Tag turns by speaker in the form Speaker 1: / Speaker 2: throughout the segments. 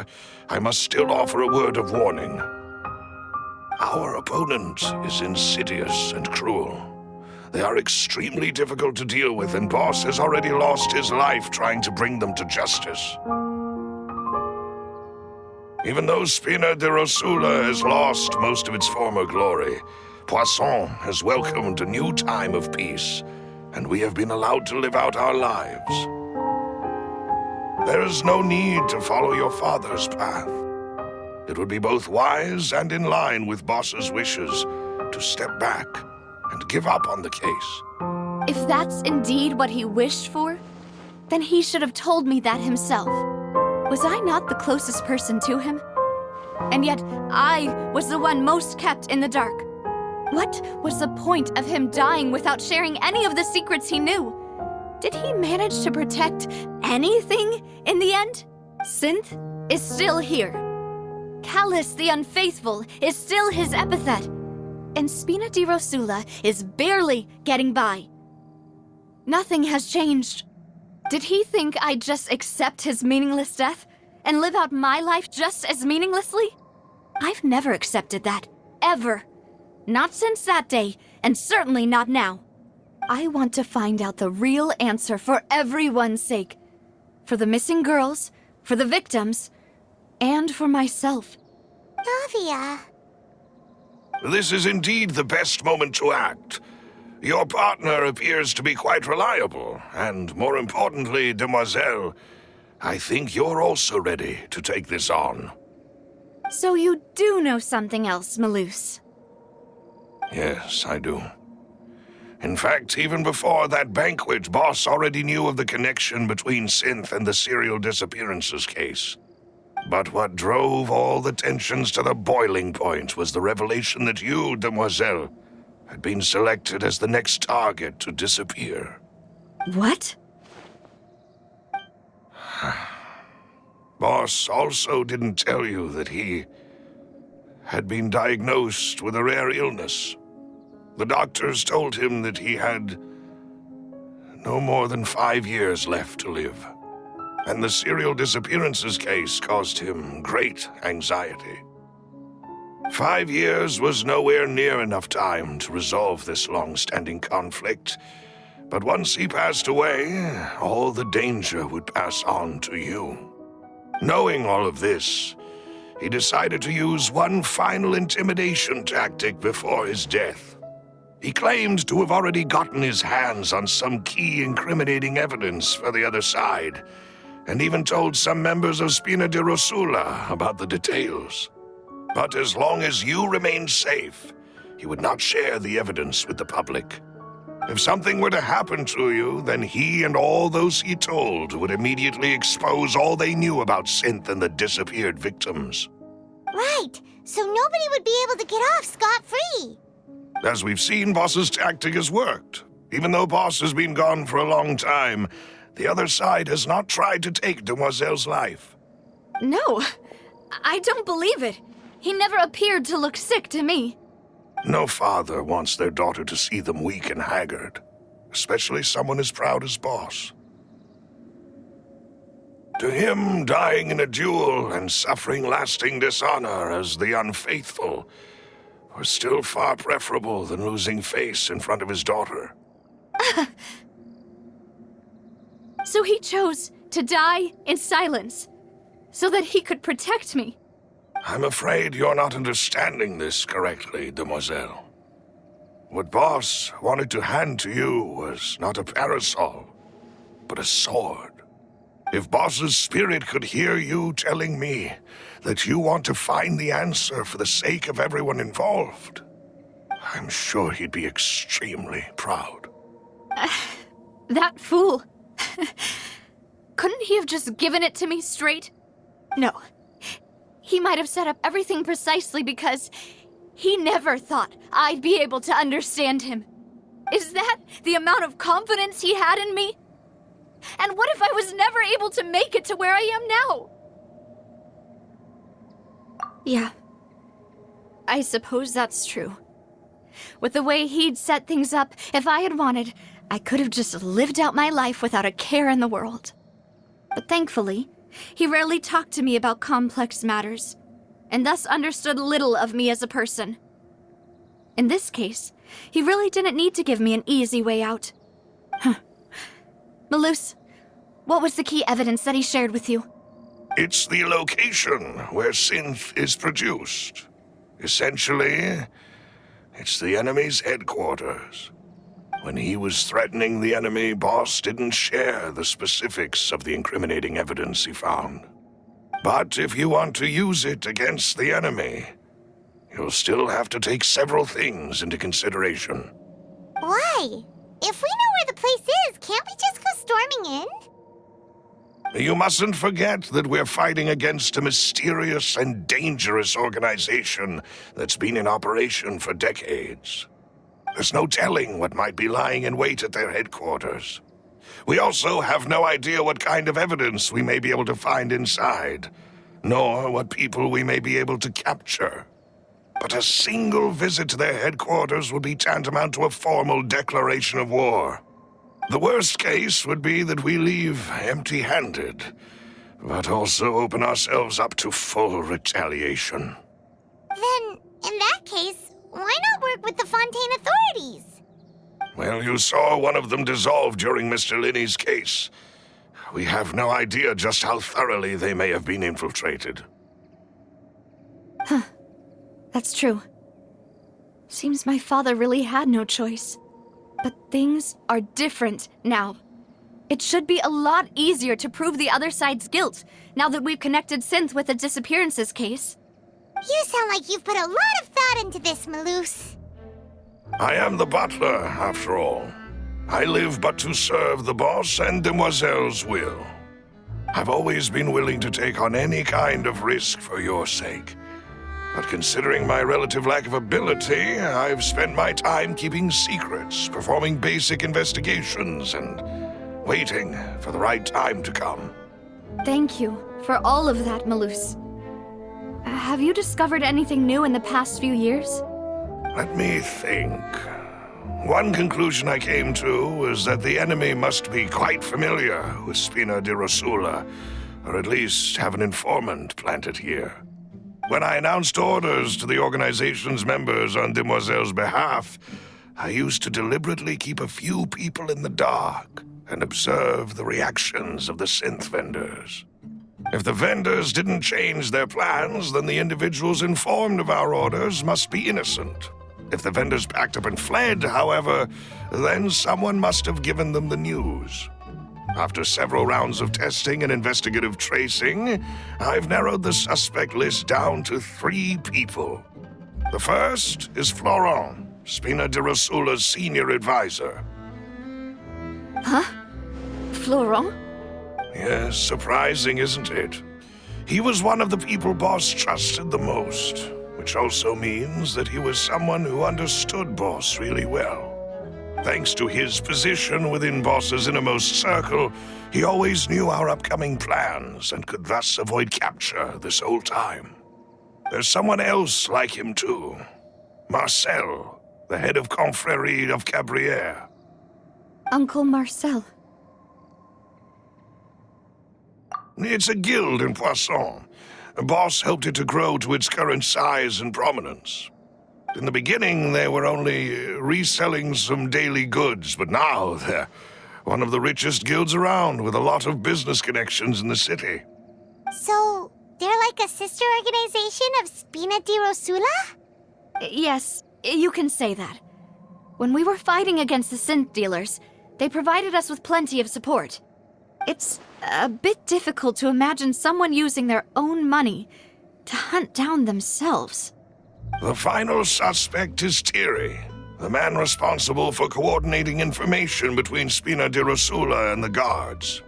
Speaker 1: However, I must still offer a word of warning. Our opponent is insidious and cruel. They are extremely difficult to deal with, and Boss has already lost his life trying to bring them to justice. Even though Spina de Rosula has lost most of its former glory, Poisson has welcomed a new time of peace, and we have been allowed to live out our lives. There is no need to follow your father's path. It would be both wise and in line with Boss's wishes to step back and give up on the case.
Speaker 2: If that's indeed what he wished for, then he should have told me that himself. Was I not the closest person to him? And yet, I was the one most kept in the dark. What was the point of him dying without sharing any of the secrets he knew? Did he manage to protect anything in the end? Synth is still here. Callus the Unfaithful is still his epithet. And Spina di Rosula is barely getting by. Nothing has changed. Did he think I'd just accept his meaningless death and live out my life just as meaninglessly? I've never accepted that, ever. Not since that day, and certainly not now. I want to find out the real answer for everyone's sake. For the missing girls, for the victims, and for myself.
Speaker 3: Navia.
Speaker 1: This is indeed the best moment to act. Your partner appears to be quite reliable, and more importantly, Demoiselle, I think you're also ready to take this on.
Speaker 2: So you do know something else, Malouse?
Speaker 1: Yes, I do. In fact, even before that banquet, Boss already knew of the connection between Synth and the serial disappearances case. But what drove all the tensions to the boiling point was the revelation that you, Demoiselle, had been selected as the next target to disappear.
Speaker 2: What?
Speaker 1: Boss also didn't tell you that he had been diagnosed with a rare illness. The doctors told him that he had no more than 5 years left to live. And the serial disappearances case caused him great anxiety. 5 years was nowhere near enough time to resolve this long-standing conflict. But once he passed away, all the danger would pass on to you. Knowing all of this, he decided to use one final intimidation tactic before his death. He claimed to have already gotten his hands on some key incriminating evidence for the other side, and even told some members of Spina di Rosula about the details. But as long as you remained safe, he would not share the evidence with the public. If something were to happen to you, then he and all those he told would immediately expose all they knew about Synth and the disappeared victims.
Speaker 3: Right, so nobody would be able to get off scot-free.
Speaker 1: As we've seen, Boss's tactic has worked. Even though Boss has been gone for a long time, the other side has not tried to take Demoiselle's life.
Speaker 2: No, I don't believe it. He never appeared to look sick to me.
Speaker 1: No father wants their daughter to see them weak and haggard, especially someone as proud as Boss. To him, dying in a duel and suffering lasting dishonor as the Unfaithful was still far preferable than losing face in front of his daughter.
Speaker 2: So he chose to die in silence, so that he could protect me.
Speaker 1: I'm afraid you're not understanding this correctly, Demoiselle. What Boss wanted to hand to you was not a parasol, but a sword. If Boss's spirit could hear you telling me that you want to find the answer for the sake of everyone involved, I'm sure he'd be extremely proud.
Speaker 2: That fool. Couldn't he have just given it to me straight? No. He might have set up everything precisely because he never thought I'd be able to understand him. Is that the amount of confidence he had in me? And what if I was never able to make it to where I am now? Yeah. I suppose that's true. With the way he'd set things up, if I had wanted, I could have just lived out my life without a care in the world. But thankfully, He rarely talked to me about complex matters, and thus understood little of me as a person. In this case, he really didn't need to give me an easy way out. Malus, what was the key evidence that he shared with you?
Speaker 1: It's the location where synth is produced. Essentially, it's the enemy's headquarters. When he was threatening the enemy, Boss didn't share the specifics of the incriminating evidence he found. But if you want to use it against the enemy, you'll still have to take several things into consideration.
Speaker 3: Why? If we know where the place is, can't we just go storming in?
Speaker 1: You mustn't forget that we're fighting against a mysterious and dangerous organization that's been in operation for decades. There's no telling what might be lying in wait at their headquarters. We also have no idea what kind of evidence we may be able to find inside, nor what people we may be able to capture. But a single visit to their headquarters would be tantamount to a formal declaration of war. The worst case would be that we leave empty-handed, but also open ourselves up to full retaliation.
Speaker 3: Then, in that case, why not work with the Fontaine authorities?
Speaker 1: Well, you saw one of them dissolve during Mr. Linney's case. We have no idea just how thoroughly they may have been infiltrated.
Speaker 2: That's true. Seems my father really had no choice. But things are different now. It should be a lot easier to prove the other side's guilt, now that we've connected Synth with the disappearances case.
Speaker 3: You sound like you've put a lot of thought into this, Malus.
Speaker 1: I am the butler, after all. I live but to serve the boss and Demoiselle's will. I've always been willing to take on any kind of risk for your sake. But considering my relative lack of ability, I've spent my time keeping secrets, performing basic investigations, and waiting for the right time to come.
Speaker 2: Thank you for all of that, Malus. Have you discovered anything new in the past few years?
Speaker 1: Let me think. One conclusion I came to was that the enemy must be quite familiar with Spina di Rosula, or at least have an informant planted here. When I announced orders to the organization's members on Demoiselle's behalf, I used to deliberately keep a few people in the dark and observe the reactions of the synth vendors. If the vendors didn't change their plans, then the individuals informed of our orders must be innocent. If the vendors packed up and fled, however, then someone must have given them the news. After several rounds of testing and investigative tracing, I've narrowed the suspect list down to 3 people. The first is Florent, Spina di Rosula's senior advisor.
Speaker 2: Huh? Florent?
Speaker 1: Yes, surprising, isn't it? He was one of the people Boss trusted the most, which also means that he was someone who understood Boss really well. Thanks to his position within Boss's innermost circle, he always knew our upcoming plans and could thus avoid capture this whole time. There's someone else like him too. Marcel, the head of Confrérie of Cabrières.
Speaker 2: Uncle Marcel.
Speaker 1: It's a guild in Poisson. Boss helped it to grow to its current size and prominence. In the beginning, they were only reselling some daily goods, but now they're one of the richest guilds around with a lot of business connections in the city.
Speaker 3: So, they're like a sister organization of Spina di Rosula?
Speaker 2: Yes, you can say that. When we were fighting against the synth dealers, they provided us with plenty of support. It's a bit difficult to imagine someone using their own money to hunt down themselves.
Speaker 1: The final suspect is Thierry, the man responsible for coordinating information between Spina di Rosula and the guards.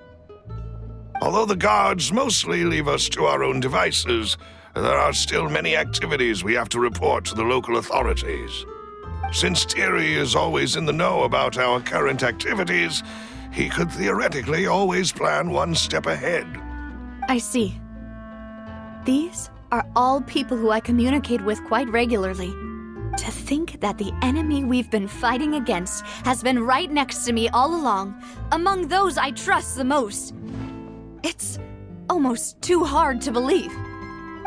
Speaker 1: Although the guards mostly leave us to our own devices, there are still many activities we have to report to the local authorities. Since Thierry is always in the know about our current activities, he could theoretically always plan one step ahead.
Speaker 2: I see. These are all people who I communicate with quite regularly. To think that the enemy we've been fighting against has been right next to me all along, among those I trust the most. It's almost too hard to believe.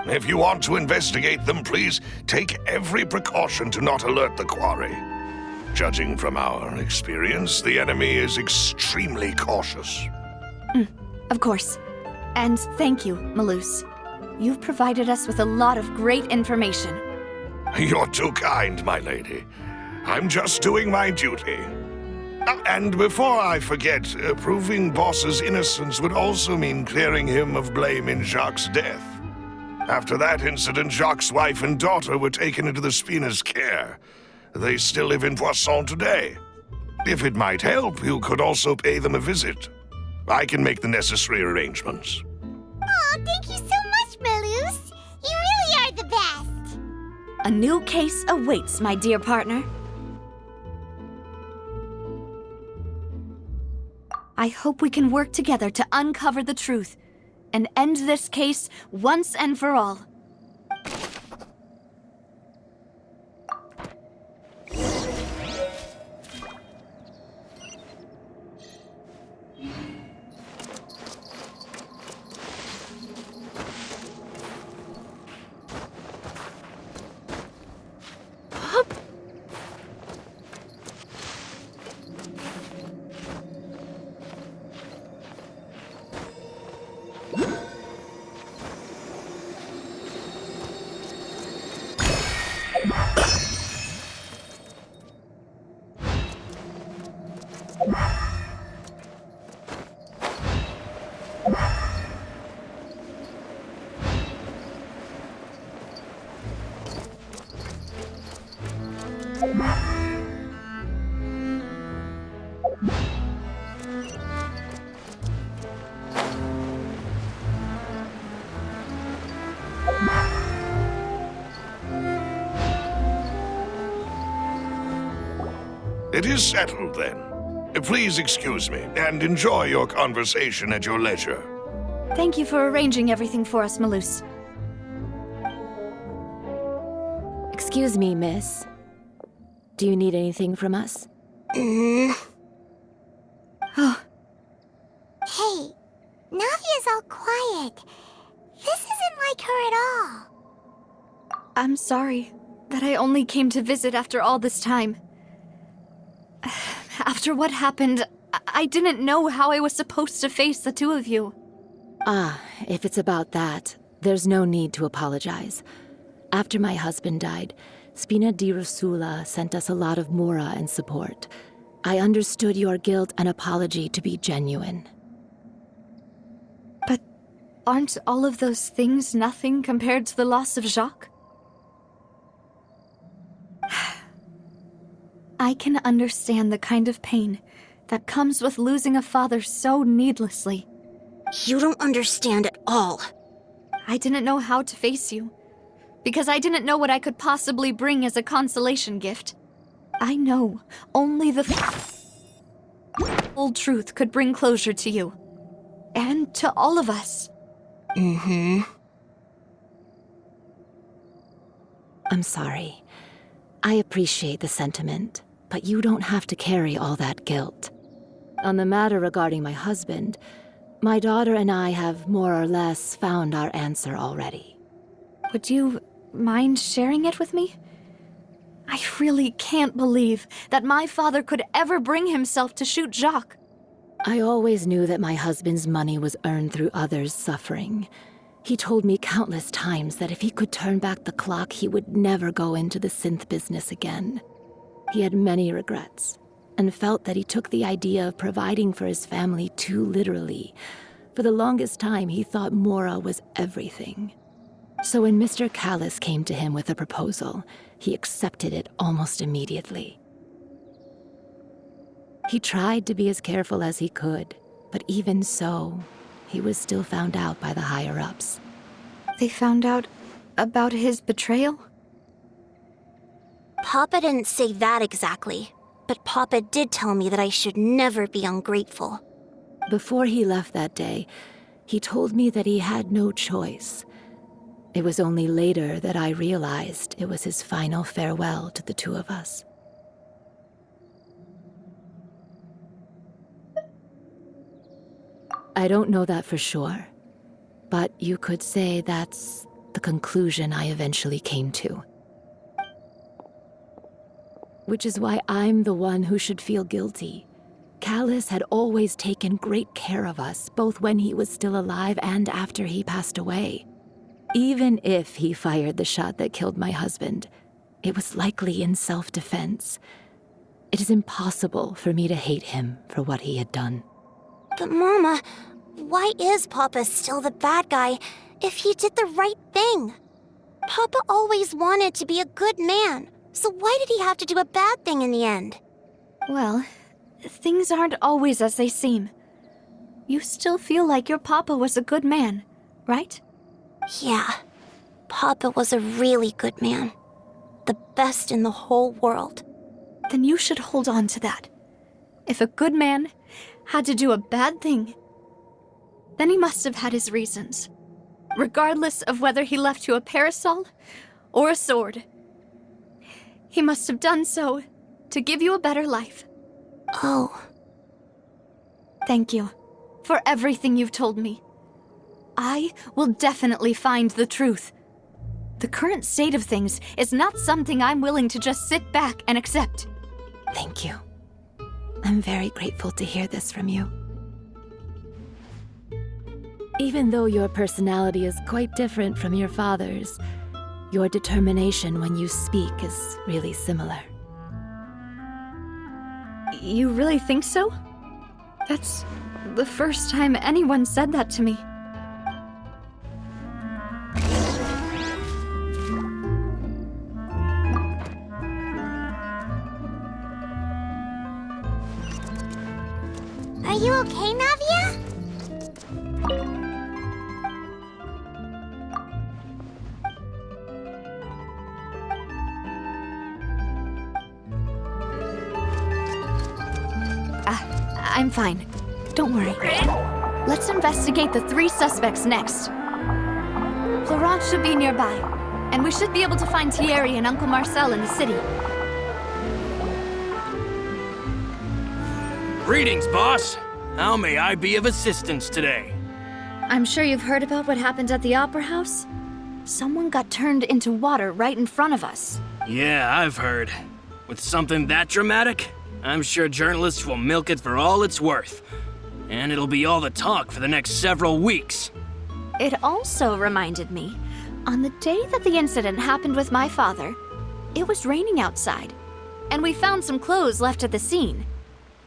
Speaker 1: If you want to investigate them, please take every precaution to not alert the quarry. Judging from our experience, the enemy is extremely cautious.
Speaker 2: Of course. And thank you, Malus. You've provided us with a lot of great information.
Speaker 1: You're too kind, my lady. I'm just doing my duty. And before I forget, proving Boss's innocence would also mean clearing him of blame in Jacques' death. After that incident, Jacques' wife and daughter were taken into the Spina's care. They still live in Poisson today. If it might help, you could also pay them a visit. I can make the necessary arrangements.
Speaker 3: Oh, thank you so much, Malus. You really are the best.
Speaker 2: A new case awaits, my dear partner. I hope we can work together to uncover the truth and end this case once and for all.
Speaker 1: It is settled, then. Please excuse me, and enjoy your conversation at your leisure.
Speaker 2: Thank you for arranging everything for us, Malus.
Speaker 4: Excuse me, miss. Do you need anything from us?
Speaker 2: Oh,
Speaker 3: Hey, Navia's all quiet. This isn't like her at all.
Speaker 2: I'm sorry that I only came to visit after all this time. After what happened, I didn't know how I was supposed to face the two of you.
Speaker 4: Ah, if it's about that, there's no need to apologize. After my husband died, Spina di Rosula sent us a lot of mora and support. I understood your guilt and apology to be genuine.
Speaker 2: But aren't all of those things nothing compared to the loss of Jacques? I can understand the kind of pain that comes with losing a father so needlessly.
Speaker 5: You don't understand at all.
Speaker 2: I didn't know how to face you, because I didn't know what I could possibly bring as a consolation gift. I know only the full truth could bring closure to you, and to all of us.
Speaker 5: Mm-hmm.
Speaker 4: I'm sorry. I appreciate the sentiment, but you don't have to carry all that guilt. On the matter regarding my husband, my daughter and I have more or less found our answer already.
Speaker 2: Would you mind sharing it with me? I really can't believe that my father could ever bring himself to shoot Jacques.
Speaker 4: I always knew that my husband's money was earned through others' suffering. He told me countless times that if he could turn back the clock, he would never go into the synth business again. He had many regrets, and felt that he took the idea of providing for his family too literally. For the longest time, he thought Mora was everything. So when Mr. Callis came to him with a proposal, he accepted it almost immediately. He tried to be as careful as he could, but even so, he was still found out by the higher-ups.
Speaker 2: They found out about his betrayal?
Speaker 5: Papa didn't say that exactly, but Papa did tell me that I should never be ungrateful.
Speaker 4: Before he left that day, he told me that he had no choice. It was only later that I realized it was his final farewell to the two of us. I don't know that for sure. but you could say that's the conclusion I eventually came to. Which is why I'm the one who should feel guilty. Callus had always taken great care of us, both when he was still alive and after he passed away. Even if he fired the shot that killed my husband, it was likely in self-defense. It is impossible for me to hate him for what he had done.
Speaker 5: But Mama, why is Papa still the bad guy if he did the right thing? Papa always wanted to be a good man, so why did he have to do a bad thing in the end?
Speaker 2: Well, things aren't always as they seem. You still feel like your papa was a good man, right?
Speaker 5: Yeah, Papa was a really good man. The best in the whole world.
Speaker 2: Then you should hold on to that. If a good man had to do a bad thing, then he must have had his reasons. Regardless of whether he left you a parasol or a sword. He must have done so to give you a better life.
Speaker 5: Oh.
Speaker 2: Thank you for everything you've told me. I will definitely find the truth. The current state of things is not something I'm willing to just sit back and accept.
Speaker 4: Thank you. I'm very grateful to hear this from you. Even though your personality is quite different from your father's, your determination when you speak is really similar.
Speaker 2: You really think so? That's the first time anyone said that to me.
Speaker 3: Are you okay, Navia?
Speaker 2: I'm fine. Don't worry. Let's investigate the 3 suspects next. Florent should be nearby, and we should be able to find Thierry and Uncle Marcel in the city.
Speaker 6: Greetings, boss. How may I be of assistance today?
Speaker 2: I'm sure you've heard about what happened at the Opera House. Someone got turned into water right in front of us.
Speaker 6: Yeah, I've heard. With something that dramatic, I'm sure journalists will milk it for all it's worth. And it'll be all the talk for the next several weeks.
Speaker 2: It also reminded me, on the day that the incident happened with my father, it was raining outside, and we found some clothes left at the scene.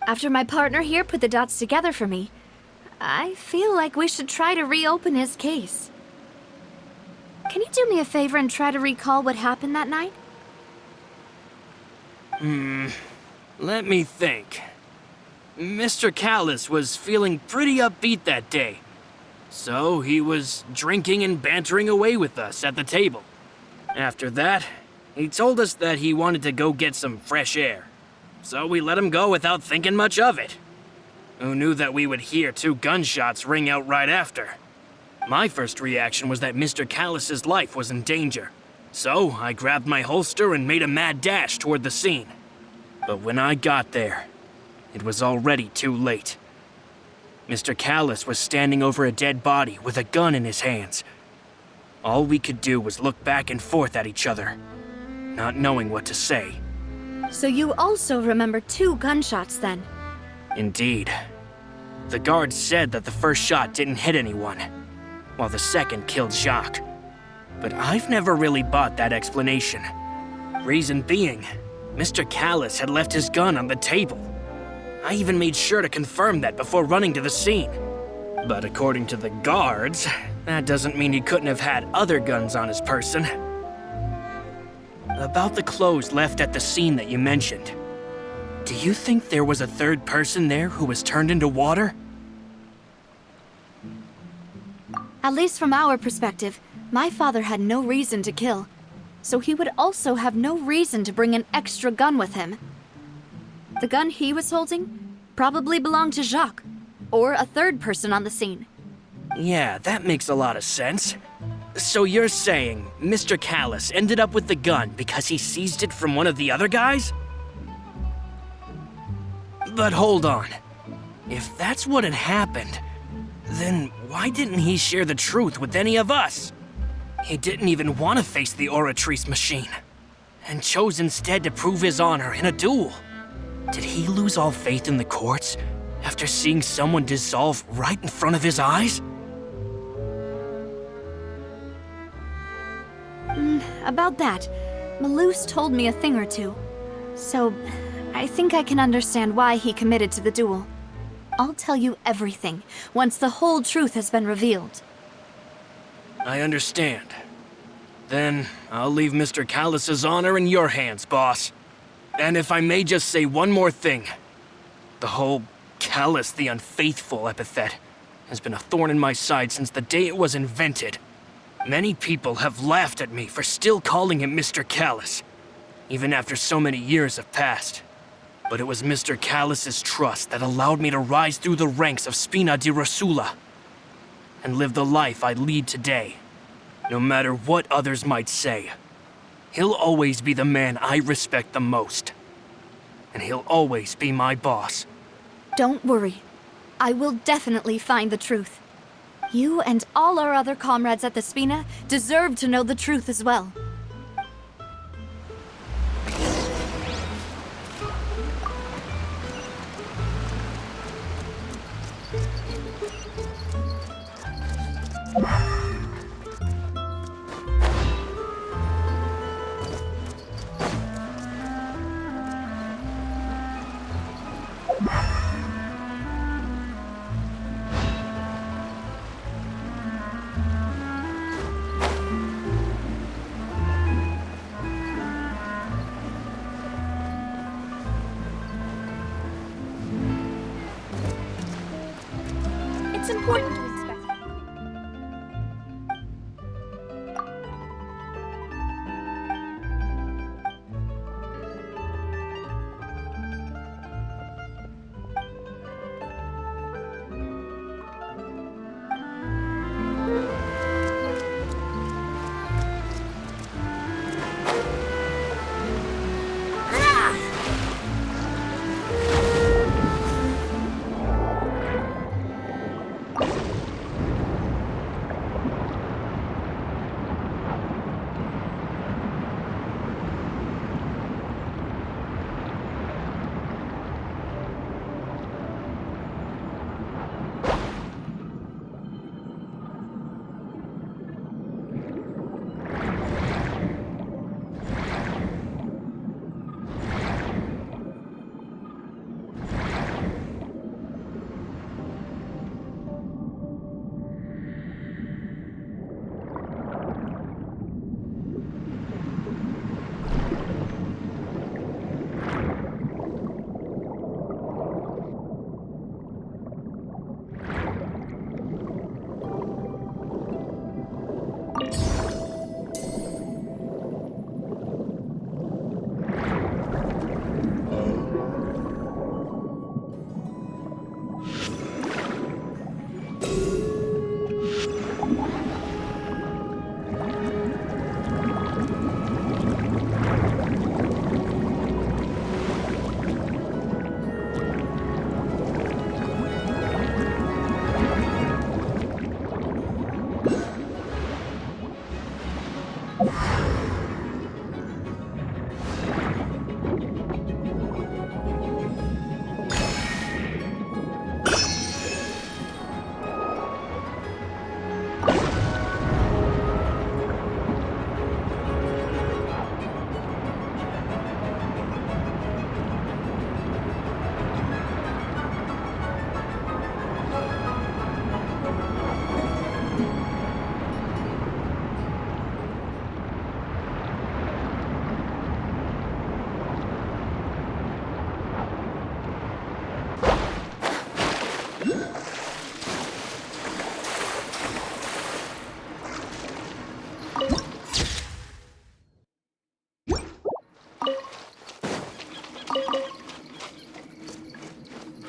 Speaker 2: After my partner here put the dots together for me, I feel like we should try to reopen his case. Can you do me a favor and try to recall what happened that night?
Speaker 6: Let me think. Mr. Callus was feeling pretty upbeat that day. So he was drinking and bantering away with us at the table. After that, he told us that he wanted to go get some fresh air. So we let him go without thinking much of it. Who knew that we would hear 2 gunshots ring out right after? My first reaction was that Mr. Callus's life was in danger. So I grabbed my holster and made a mad dash toward the scene. But when I got there, it was already too late. Mr. Callus was standing over a dead body with a gun in his hands. All we could do was look back and forth at each other, not knowing what to say.
Speaker 2: So you also remember 2 gunshots then?
Speaker 6: Indeed. The guard said that the first shot didn't hit anyone, while the second killed Jacques. But I've never really bought that explanation. Reason being, Mr. Callus had left his gun on the table. I even made sure to confirm that before running to the scene. But according to the guards, that doesn't mean he couldn't have had other guns on his person. About the clothes left at the scene that you mentioned, do you think there was a 3rd person there who was turned into water?
Speaker 2: At least from our perspective, my father had no reason to kill. So he would also have no reason to bring an extra gun with him. The gun he was holding probably belonged to Jacques, or a 3rd person on the scene.
Speaker 6: Yeah, that makes a lot of sense. So you're saying Mr. Callus ended up with the gun because he seized it from one of the other guys? But hold on. If that's what had happened, Then why didn't he share the truth with any of us? He didn't even want to face the Oratrice machine, and chose instead to prove his honor in a duel. Did he lose all faith in the courts after seeing someone dissolve right in front of his eyes?
Speaker 2: About that, Malus told me a thing or two. So, I think I can understand why he committed to the duel. I'll tell you everything once the whole truth has been revealed.
Speaker 6: I understand. Then I'll leave Mr. Callus's honor in your hands, boss. And if I may just say one more thing. The whole Callus the Unfaithful epithet has been a thorn in my side since the day it was invented. Many people have laughed at me for still calling him Mr. Callus, even after so many years have passed. But it was Mr. Callus's trust that allowed me to rise through the ranks of Spina di Rosula and live the life I lead today. No matter what others might say, he'll always be the man I respect the most. And he'll always be my boss.
Speaker 2: Don't worry. I will definitely find the truth. You and all our other comrades at the Spina deserve to know the truth as well. It's important to respect.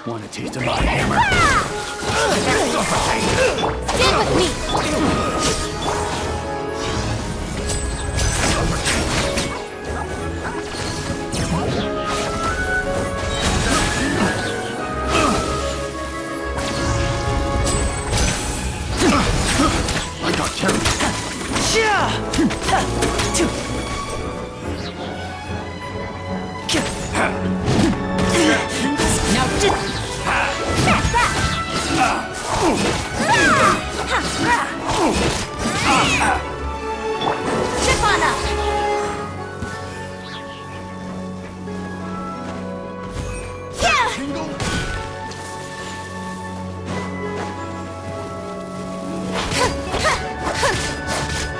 Speaker 7: Want a taste of my hammer?
Speaker 5: Stand with me!
Speaker 2: Trip on up!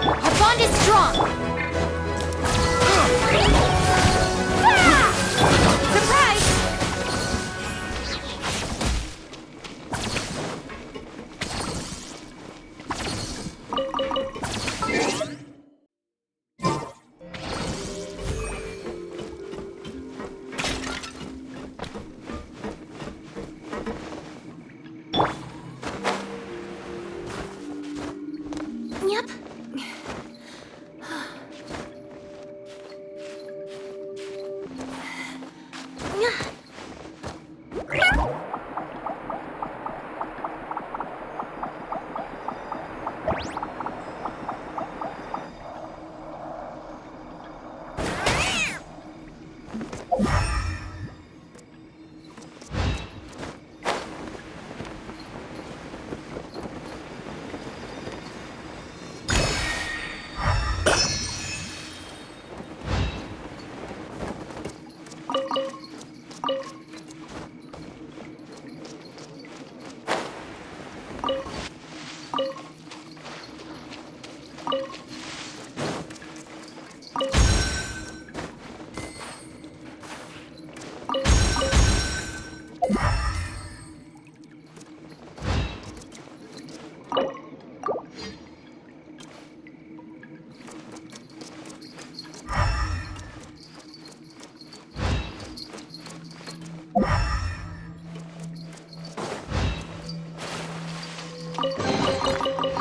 Speaker 2: Our bond is strong! Surprise! Yep.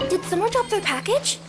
Speaker 2: Did someone drop their package?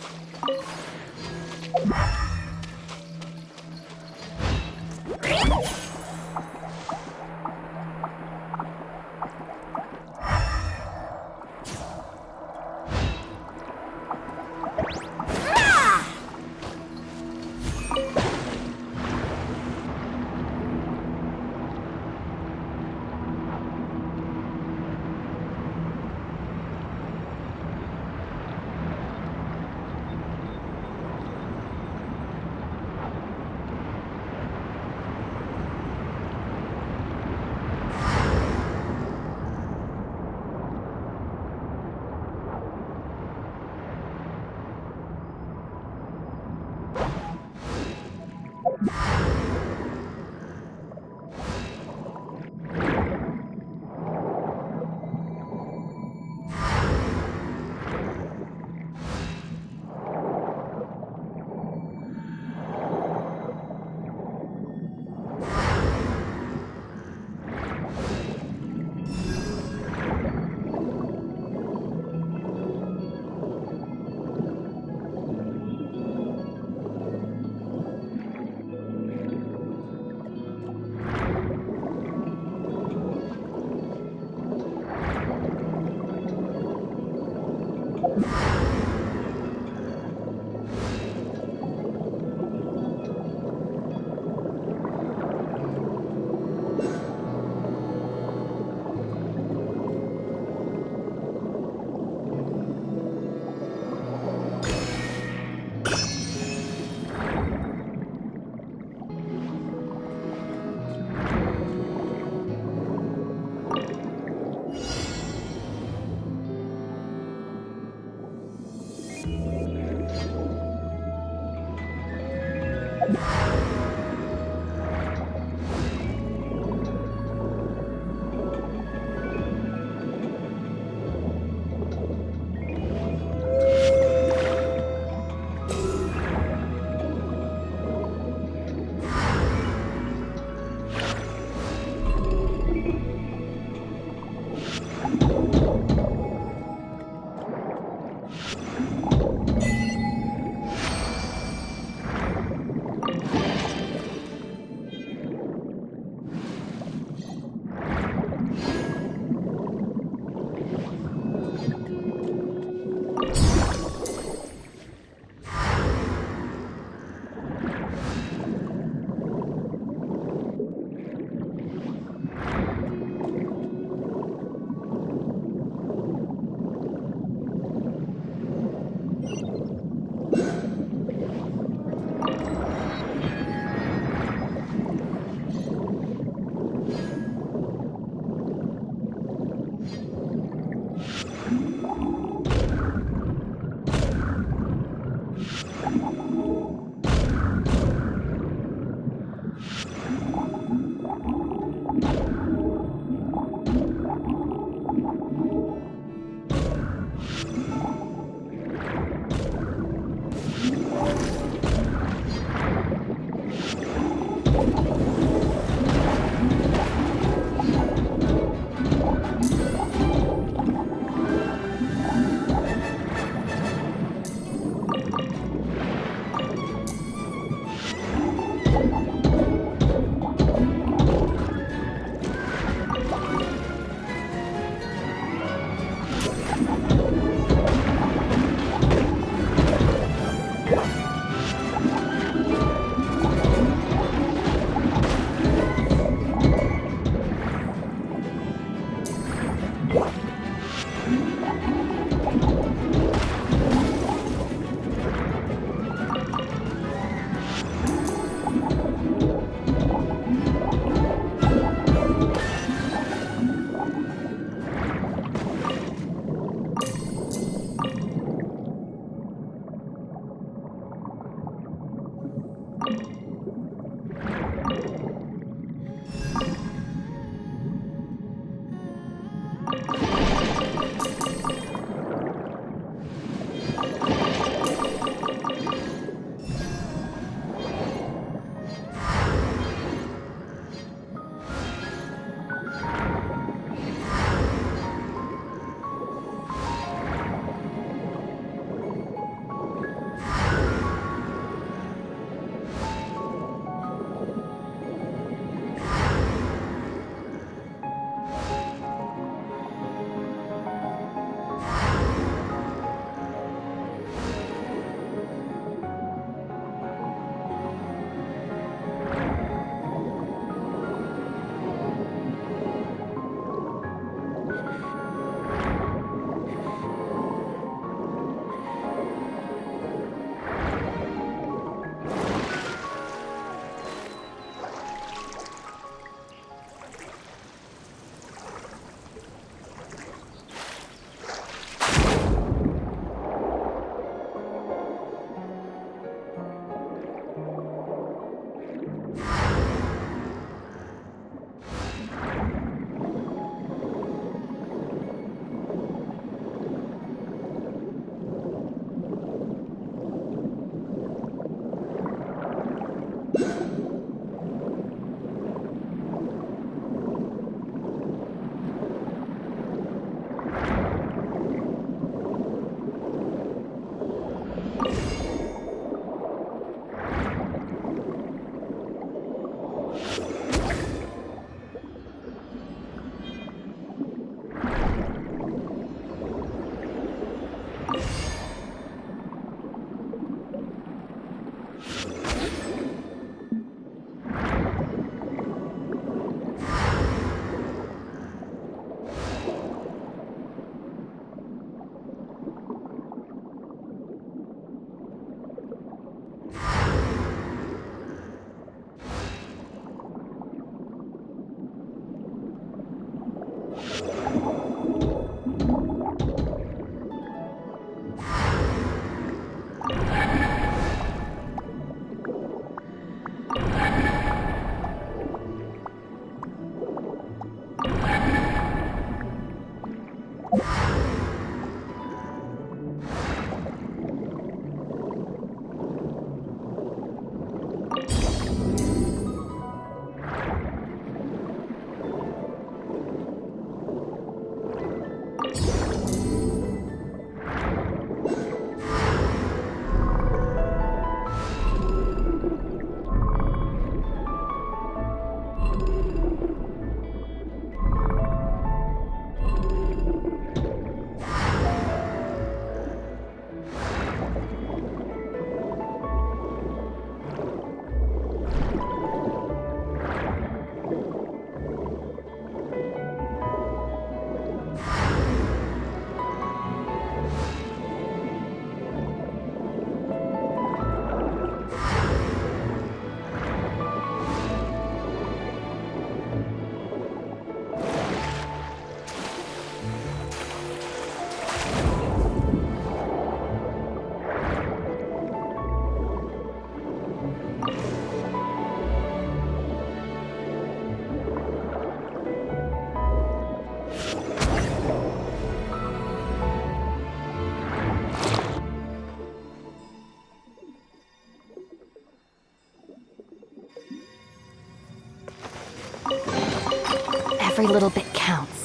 Speaker 4: Every little bit counts.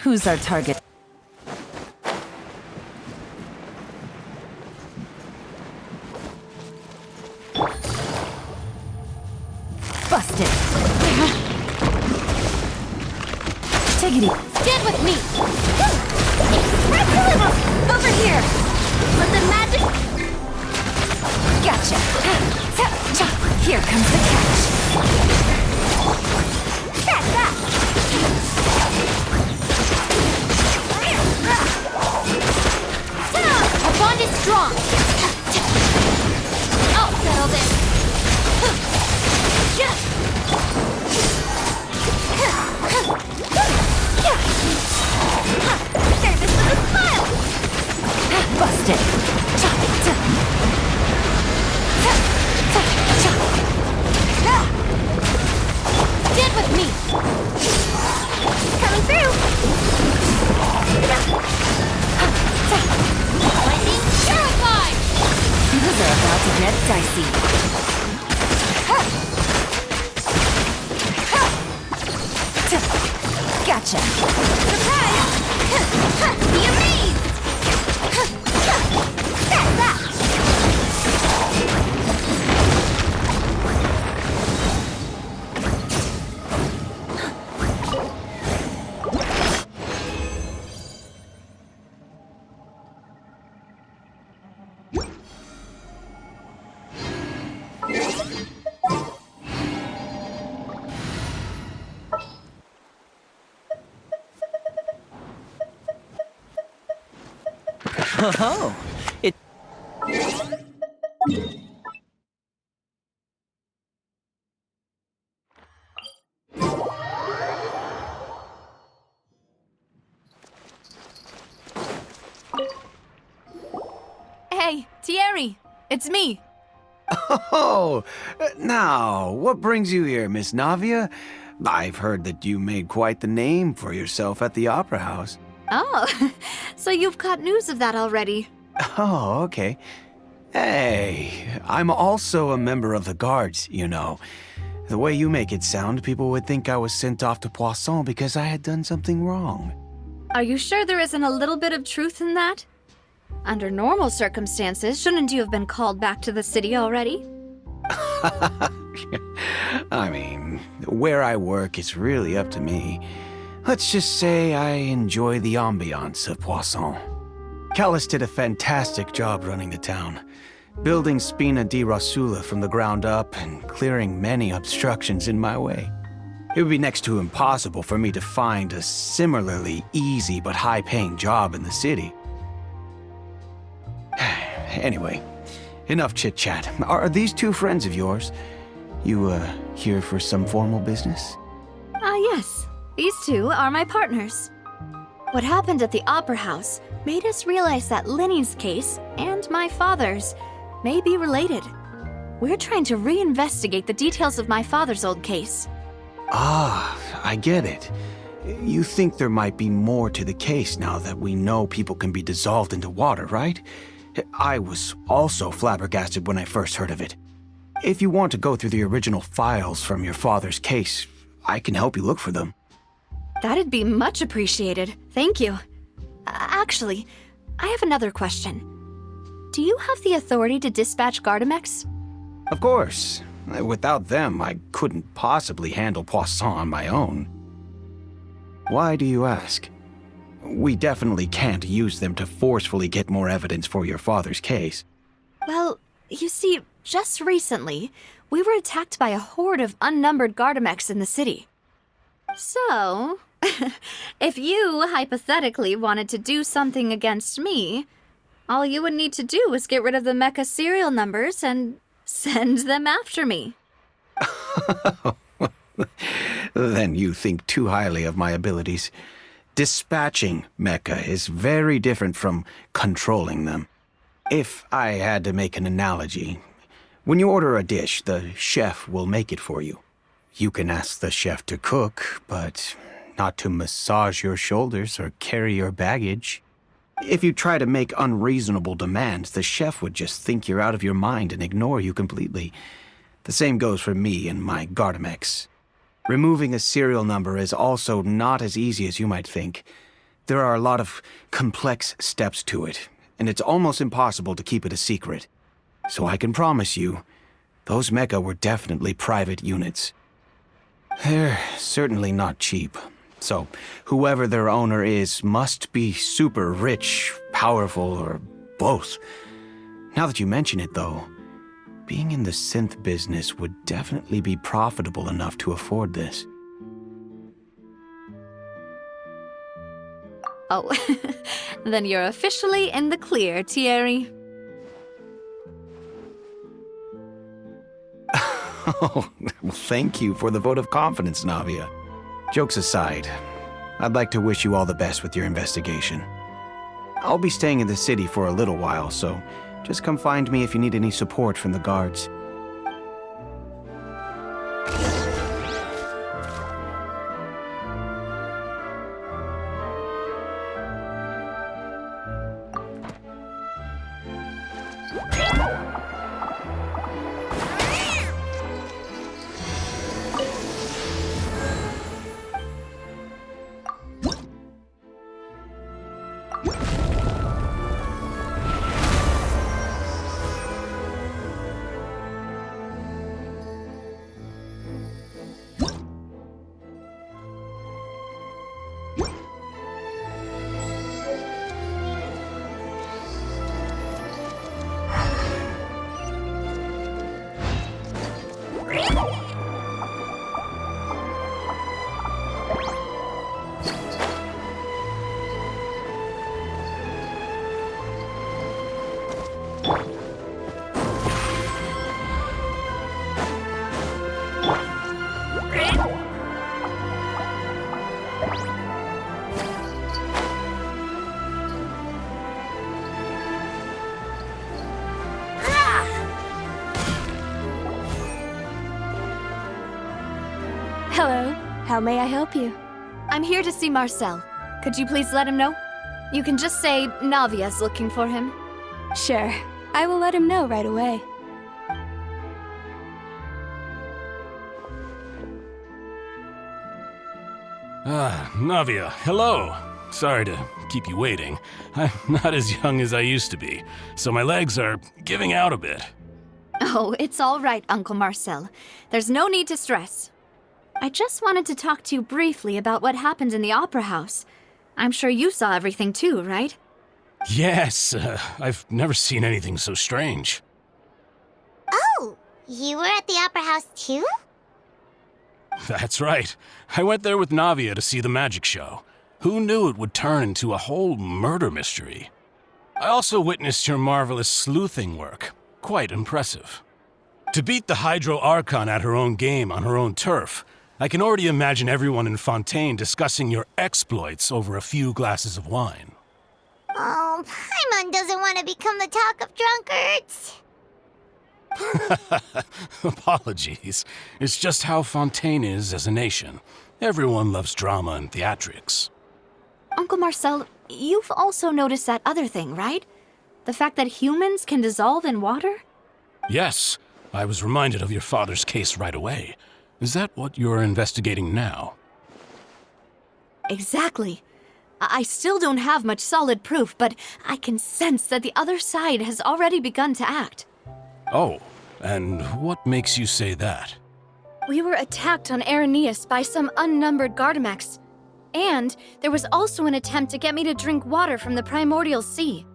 Speaker 8: Who's our target? Busted. Take it easy.
Speaker 2: Stand with me! Over here! Let the magic...
Speaker 8: Gotcha. Here comes the catch.
Speaker 2: Catch that! Our bond is strong! I'll settle this! Serve this with a smile!
Speaker 8: Busted.
Speaker 2: Stand with me! Coming through! Lightning purified!
Speaker 8: Things are about to get dicey. Gotcha.
Speaker 2: Surprise! Be amazed! That's that!
Speaker 7: Oh, it.
Speaker 2: Hey, Thierry! It's me!
Speaker 9: Oh, now, what brings you here, Miss Navia? I've heard that you made quite the name for yourself at the Opera House.
Speaker 2: Oh, so you've caught news of that already.
Speaker 9: Oh, okay. Hey, I'm also a member of the Guards, you know. The way you make it sound, people would think I was sent off to Poisson because I had done something wrong.
Speaker 2: Are you sure there isn't a little bit of truth in that? Under normal circumstances, shouldn't you have been called back to the city already?
Speaker 9: I mean, where I work is really up to me. Let's just say I enjoy the ambiance of Poisson. Callis did a fantastic job running the town, building Spina di Rosula from the ground up and clearing many obstructions in my way. It would be next to impossible for me to find a similarly easy but high-paying job in the city. Anyway, enough chit-chat. Are these two friends of yours? You, here for some formal business?
Speaker 2: Yes. These two are my partners. What happened at the Opera House made us realize that Linny's case and my father's may be related. We're trying to reinvestigate the details of my father's old case.
Speaker 9: Ah, I get it. You think there might be more to the case now that we know people can be dissolved into water, right? I was also flabbergasted when I first heard of it. If you want to go through the original files from your father's case, I can help you look for them.
Speaker 2: That'd be much appreciated. Thank you. Actually, I have another question. Do you have the authority to dispatch Gardamex?
Speaker 9: Of course. Without them, I couldn't possibly handle Poisson on my own. Why do you ask? We definitely can't use them to forcefully get more evidence for your father's case.
Speaker 2: Well, you see, just recently, we were attacked by a horde of unnumbered Gardamex in the city. So, if you hypothetically wanted to do something against me, all you would need to do is get rid of the mecha serial numbers and send them after me.
Speaker 9: Then you think too highly of my abilities. Dispatching mecha is very different from controlling them. If I had to make an analogy, when you order a dish, the chef will make it for you. You can ask the chef to cook, but not to massage your shoulders or carry your baggage. If you try to make unreasonable demands, the chef would just think you're out of your mind and ignore you completely. The same goes for me and my Gardamex. Removing a serial number is also not as easy as you might think. There are a lot of complex steps to it, and it's almost impossible to keep it a secret. So I can promise you, those mecha were definitely private units. They're certainly not cheap. So, whoever their owner is must be super rich, powerful, or both. Now that you mention it, though, being in the synth business would definitely be profitable enough to afford this.
Speaker 2: Oh, then you're officially in the clear, Thierry.
Speaker 9: Oh, well, thank you for the vote of confidence, Navia. Jokes aside, I'd like to wish you all the best with your investigation. I'll be staying in the city for a little while, so just come find me if you need any support from the guards.
Speaker 2: Hello. How may I help you? I'm here to see Marcel. Could you please let him know? You can just say Navia's looking for him.
Speaker 10: Sure. I will let him know right away.
Speaker 7: Navia, hello. Sorry to keep you waiting. I'm not as young as I used to be, so my legs are giving out a bit.
Speaker 2: Oh, it's all right, Uncle Marcel. There's no need to stress. I just wanted to talk to you briefly about what happened in the Opera House. I'm sure you saw everything too, right?
Speaker 7: Yes, I've never seen anything so strange.
Speaker 3: Oh, you were at the Opera House too?
Speaker 7: That's right. I went there with Navia to see the magic show. Who knew it would turn into a whole murder mystery? I also witnessed your marvelous sleuthing work. Quite impressive. To beat the Hydro Archon at her own game on her own turf, I can already imagine everyone in Fontaine discussing your exploits over a few glasses of wine.
Speaker 3: Oh, Paimon doesn't want to become the talk of drunkards.
Speaker 7: Apologies. It's just how Fontaine is as a nation. Everyone loves drama and theatrics.
Speaker 2: Uncle Marcel, you've also noticed that other thing, right? The fact that humans can dissolve in water?
Speaker 7: Yes, I was reminded of your father's case right away. Is that what you're investigating now?
Speaker 2: Exactly. I still don't have much solid proof, but I can sense that the other side has already begun to act.
Speaker 7: Oh, and what makes you say that?
Speaker 10: We were attacked on Araneus by some unnumbered Gardamex. And there was also an attempt to get me to drink water from the primordial sea.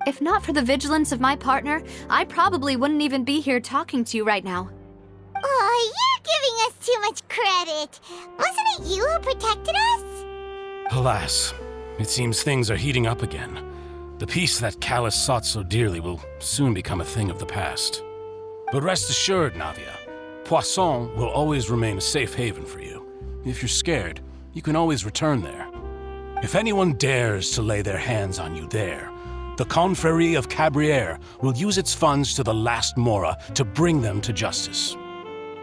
Speaker 2: If not for the vigilance of my partner, I probably wouldn't even be here talking to you right now.
Speaker 3: Oh, you're giving us too much credit. Wasn't it you who protected us?
Speaker 7: Alas, it seems things are heating up again. The peace that Callus sought so dearly will soon become a thing of the past. But rest assured, Navia, Poisson will always remain a safe haven for you. If you're scared, you can always return there. If anyone dares to lay their hands on you there, the Confrérie of Cabrières will use its funds to the last Mora to bring them to justice.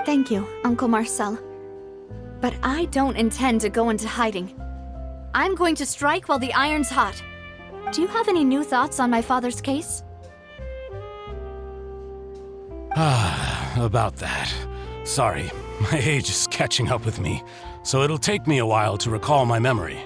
Speaker 2: Thank you, Uncle Marcel. But I don't intend to go into hiding. I'm going to strike while the iron's hot. Do you have any new thoughts on my father's case?
Speaker 7: About that. Sorry, my age is catching up with me, so it'll take me a while to recall my memory.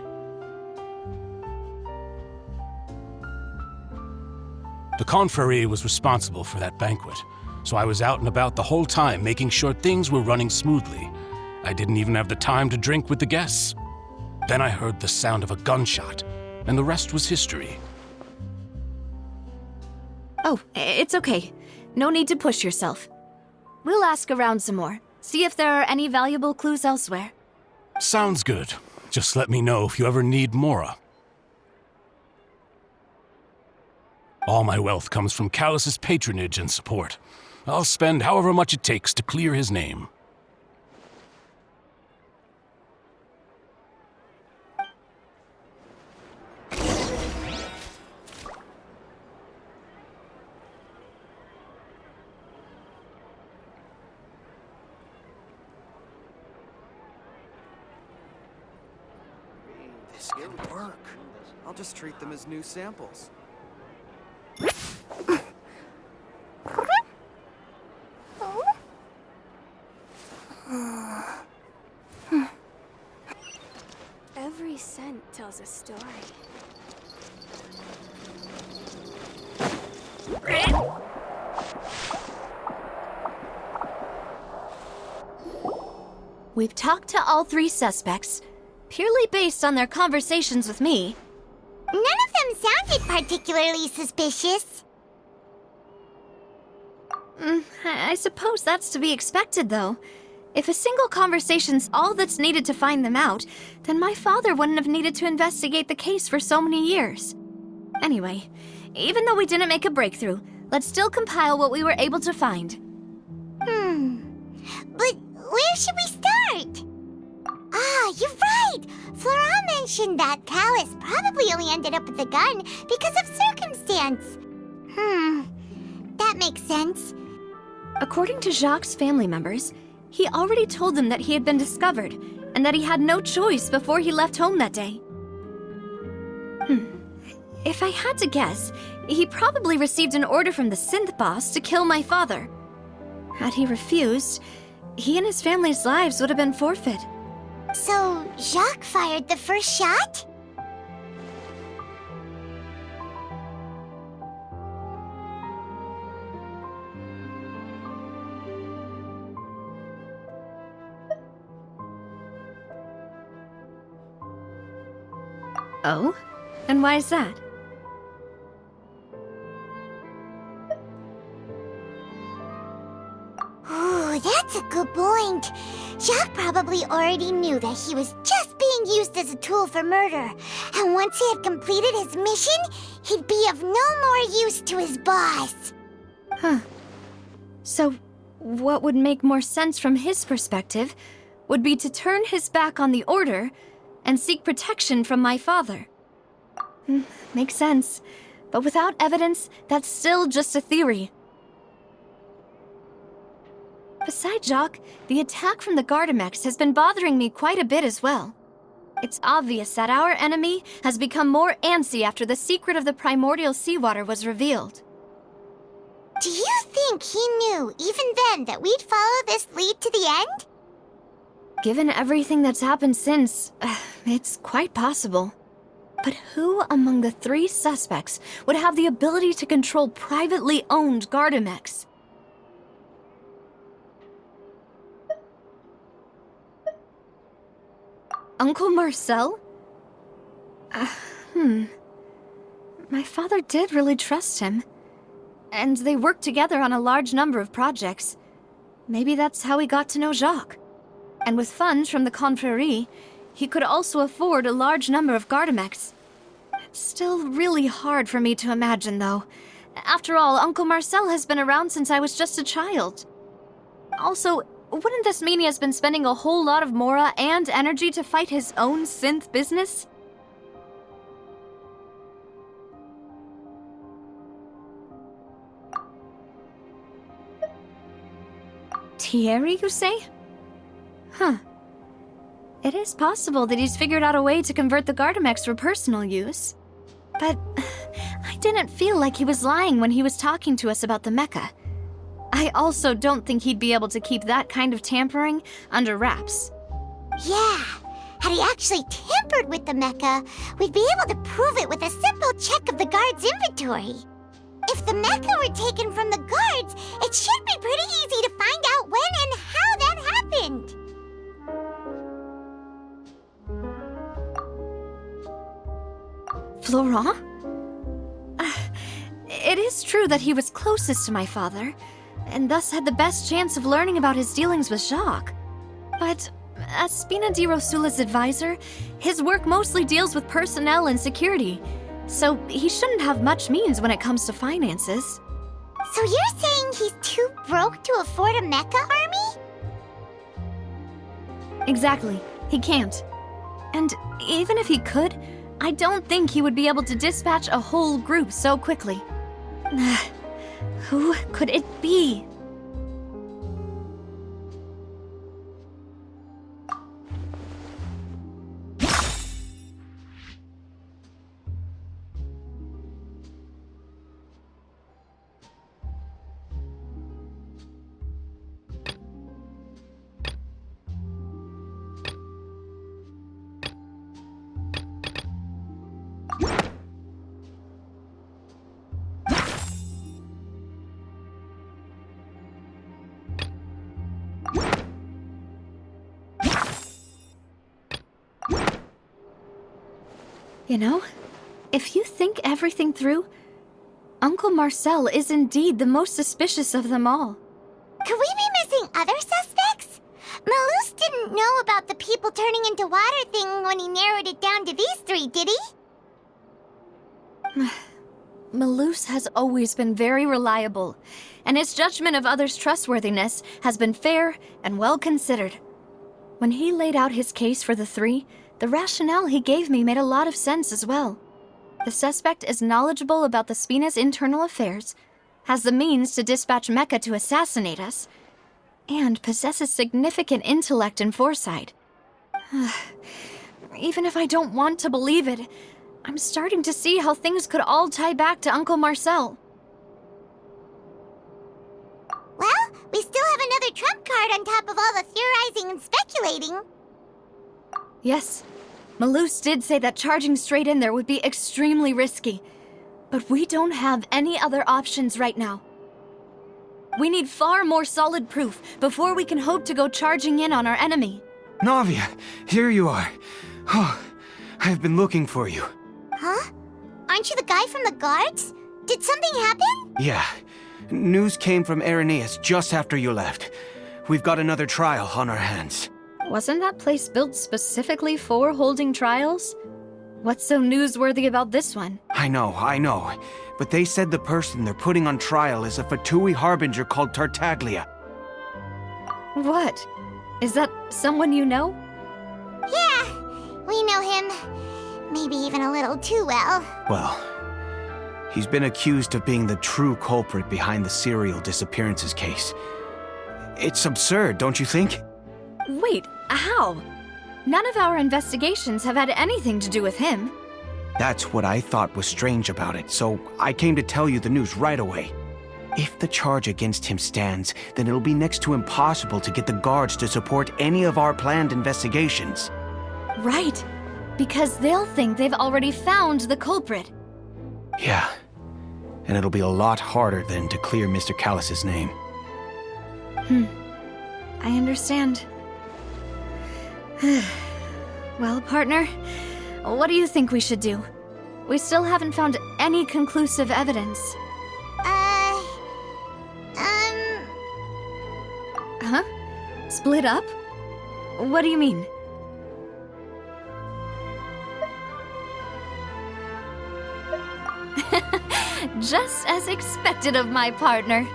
Speaker 7: The confrérie was responsible for that banquet, so I was out and about the whole time making sure things were running smoothly. I didn't even have the time to drink with the guests. Then I heard the sound of a gunshot, and the rest was history.
Speaker 2: Oh, it's okay. No need to push yourself. We'll ask around some more, see if there are any valuable clues elsewhere.
Speaker 7: Sounds good. Just let me know if you ever need Mora. All my wealth comes from Callus's patronage and support. I'll spend however much it takes to clear his name.
Speaker 11: This could work. I'll just treat them as new samples.
Speaker 10: Every scent tells a story.
Speaker 2: We've talked to all 3 suspects, purely based on their conversations with me.
Speaker 3: None of them sounded particularly suspicious.
Speaker 2: I suppose that's to be expected, though. If a single conversation's all that's needed to find them out, then my father wouldn't have needed to investigate the case for so many years. Anyway, even though we didn't make a breakthrough, let's still compile what we were able to find.
Speaker 3: But where should we start? Ah, you're right! Flora mentioned that Callus probably only ended up with the gun because of circumstance. That makes sense.
Speaker 2: According to Jacques' family members, he already told them that he had been discovered, and that he had no choice before he left home that day. If I had to guess, he probably received an order from the synth boss to kill my father. Had he refused, he and his family's lives would have been forfeit.
Speaker 3: So, Jacques fired the first shot?
Speaker 2: Oh? And why is that?
Speaker 3: Ooh, that's a good point. Jacques probably already knew that he was just being used as a tool for murder. And once he had completed his mission, he'd be of no more use to his boss.
Speaker 2: So, what would make more sense from his perspective would be to turn his back on the order and seek protection from my father. Makes sense. But without evidence, that's still just a theory. Besides Jacques, the attack from the Gardamex has been bothering me quite a bit as well. It's obvious that our enemy has become more antsy after the secret of the primordial seawater was revealed.
Speaker 3: Do you think he knew, even then, that we'd follow this lead to the end?
Speaker 2: Given everything that's happened since, it's quite possible. But who among the 3 suspects would have the ability to control privately owned Gardamex? Uncle Marcel? My father did really trust him. And they worked together on a large number of projects. Maybe that's how he got to know Jacques. And with funds from the confrérie, he could also afford a large number of Gardamex. It's still really hard for me to imagine, though. After all, Uncle Marcel has been around since I was just a child. Also, wouldn't this mean he has been spending a whole lot of Mora and energy to fight his own synth business? Thierry, you say? It is possible that he's figured out a way to convert the Gardamex for personal use. But I didn't feel like he was lying when he was talking to us about the mecha. I also don't think he'd be able to keep that kind of tampering under wraps.
Speaker 3: Yeah, had he actually tampered with the mecha, we'd be able to prove it with a simple check of the guard's inventory. If the mecha were taken from the guards, it should be pretty easy to find out when and how that happened.
Speaker 2: Florent? It is true that he was closest to my father, and thus had the best chance of learning about his dealings with Jacques. But as Spina di Rosula's advisor, his work mostly deals with personnel and security, so he shouldn't have much means when it comes to finances.
Speaker 3: So you're saying he's too broke to afford a mecha army?
Speaker 2: Exactly. He can't. And even if he could, I don't think he would be able to dispatch a whole group so quickly. Who could it be? You know, if you think everything through, Uncle Marcel is indeed the most suspicious of them all.
Speaker 3: Could we be missing other suspects? Malus didn't know about the people turning into water thing when he narrowed it down to these three, did he?
Speaker 2: Malus has always been very reliable, and his judgment of others' trustworthiness has been fair and well considered. When he laid out his case for the three, the rationale he gave me made a lot of sense as well. The suspect is knowledgeable about the Spina's internal affairs, has the means to dispatch Mecha to assassinate us, and possesses significant intellect and foresight. Even if I don't want to believe it, I'm starting to see how things could all tie back to Uncle Marcel.
Speaker 3: Well, we still have another trump card on top of all the theorizing and speculating.
Speaker 2: Yes, Malus did say that charging straight in there would be extremely risky, but we don't have any other options right now. We need far more solid proof before we can hope to go charging in on our enemy.
Speaker 9: Navia, here you are. Oh, I've been looking for you.
Speaker 3: Huh? Aren't you the guy from the guards? Did something happen?
Speaker 9: Yeah. News came from Irenaeus just after you left. We've got another trial on our hands.
Speaker 2: Wasn't that place built specifically for holding trials? What's so newsworthy about this one?
Speaker 9: I know. But they said the person they're putting on trial is a Fatui harbinger called Tartaglia.
Speaker 2: What? Is that someone you know?
Speaker 3: Yeah, we know him. Maybe even a little too well.
Speaker 9: Well, he's been accused of being the true culprit behind the serial disappearances case. It's absurd, don't you think?
Speaker 2: Wait, how? None of our investigations have had anything to do with him.
Speaker 9: That's what I thought was strange about it, so I came to tell you the news right away. If the charge against him stands, then it'll be next to impossible to get the guards to support any of our planned investigations.
Speaker 2: Right, because they'll think they've already found the culprit.
Speaker 9: Yeah, and it'll be a lot harder then to clear Mr. Callus's name.
Speaker 2: I understand. Well, partner, what do you think we should do? We still haven't found any conclusive evidence. Huh? Split up? What do you mean? Just as expected of my partner.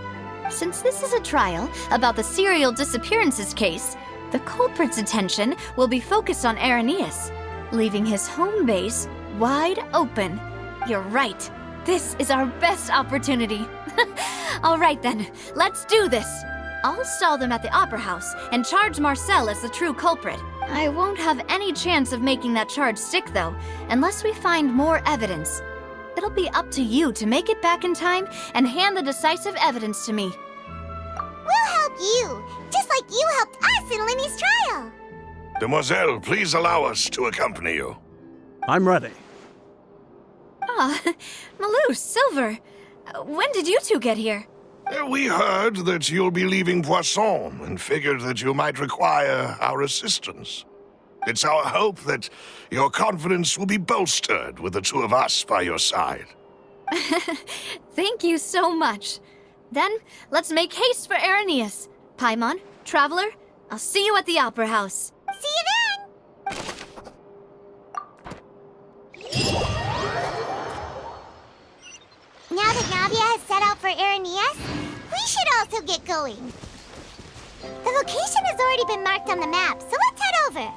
Speaker 2: Since this is a trial about the serial disappearances case, the culprit's attention will be focused on Irenaeus, leaving his home base wide open. You're right. This is our best opportunity. All right then, let's do this. I'll stall them at the Opera House and charge Marcel as the true culprit. I won't have any chance of making that charge stick, though, unless we find more evidence. It'll be up to you to make it back in time and hand the decisive evidence to me.
Speaker 3: We'll help you, just like you helped us in Lenny's trial.
Speaker 1: Demoiselle, please allow us to accompany you.
Speaker 12: I'm ready.
Speaker 2: Ah, Malus, Silver.
Speaker 10: When did you two get here?
Speaker 1: We heard that you'll be leaving Poisson and figured that you might require our assistance. It's our hope that your confidence will be bolstered with the two of us by your side.
Speaker 10: Thank you so much. Then, let's make haste for Irenaeus. Paimon, Traveler, I'll see you at the Opera House.
Speaker 3: See you then! Now that Navia has set out for Irenaeus, we should also get going. The location has already been marked on the map, so let's head over.